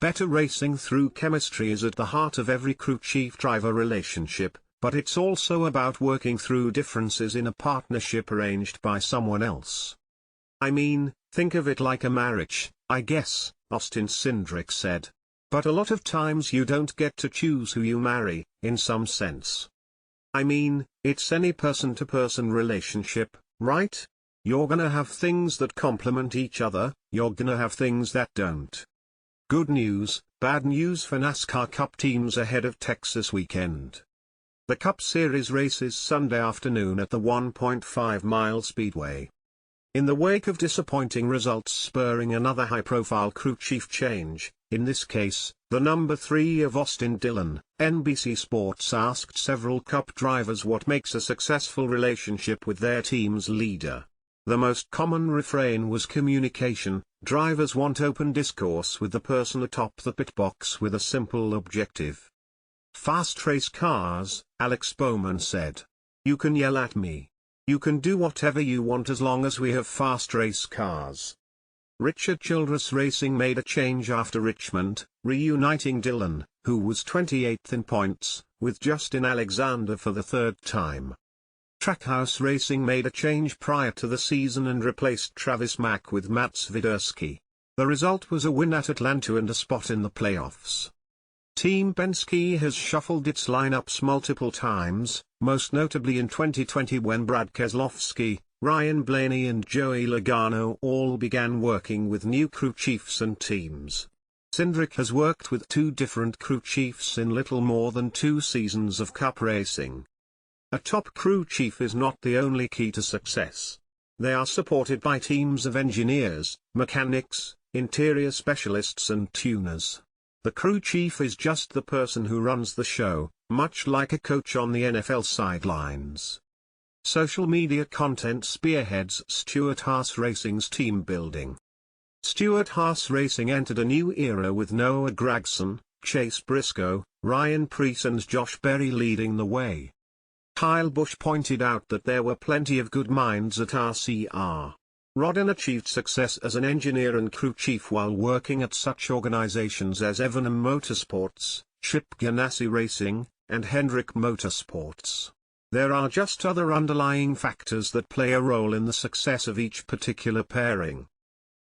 Better racing through chemistry is at the heart of every crew chief-driver relationship, but it's also about working through differences in a partnership arranged by someone else. I mean, think of it like a marriage, I guess, Austin Cindric said. But a lot of times you don't get to choose who you marry, in some sense. I mean, it's any person-to-person relationship, right? You're gonna have things that complement each other, you're gonna have things that don't. Good news, bad news for NASCAR Cup teams ahead of Texas weekend. The Cup Series races Sunday afternoon at the 1.5-mile speedway. In the wake of disappointing results spurring another high-profile crew chief change, in this case, the number 3 of Austin Dillon, NBC Sports asked several Cup drivers what makes a successful relationship with their team's leader. The most common refrain was communication. Drivers want open discourse with the person atop the pit box with a simple objective. Fast race cars, Alex Bowman said. You can yell at me. You can do whatever you want as long as we have fast race cars. Richard Childress Racing made a change after Richmond, reuniting Dillon, who was 28th in points, with Justin Alexander for the third time. Trackhouse Racing made a change prior to the season and replaced Travis Mack with Matt Swiderski. The result was a win at Atlanta and a spot in the playoffs. Team Penske has shuffled its lineups multiple times, most notably in 2020 when Brad Keselowski, Ryan Blaney and Joey Logano all began working with new crew chiefs and teams. Cindric has worked with 2 different crew chiefs in little more than 2 seasons of Cup racing. A top crew chief is not the only key to success. They are supported by teams of engineers, mechanics, interior specialists and tuners. The crew chief is just the person who runs the show, much like a coach on the NFL sidelines. Social media content spearheads Stewart-Haas Racing's team building. Stewart-Haas Racing entered a new era with Noah Gragson, Chase Briscoe, Ryan Preece and Josh Berry leading the way. Kyle Busch pointed out that there were plenty of good minds at RCR. Rodden achieved success as an engineer and crew chief while working at such organizations as Evernham Motorsports, Chip Ganassi Racing, and Hendrick Motorsports. There are just other underlying factors that play a role in the success of each particular pairing.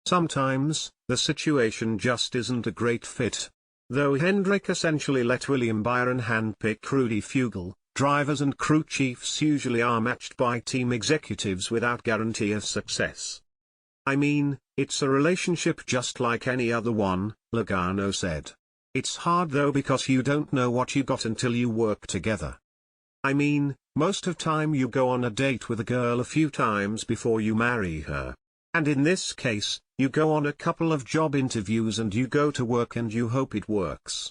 Sometimes, the situation just isn't a great fit. Though Hendrick essentially let William Byron handpick Rudy Fugle, drivers and crew chiefs usually are matched by team executives without guarantee of success. I mean, it's a relationship just like any other one, Logano said. It's hard though because you don't know what you got until you work together. I mean, most of time you go on a date with a girl a few times before you marry her. And in this case, you go on a couple of job interviews and you go to work and you hope it works.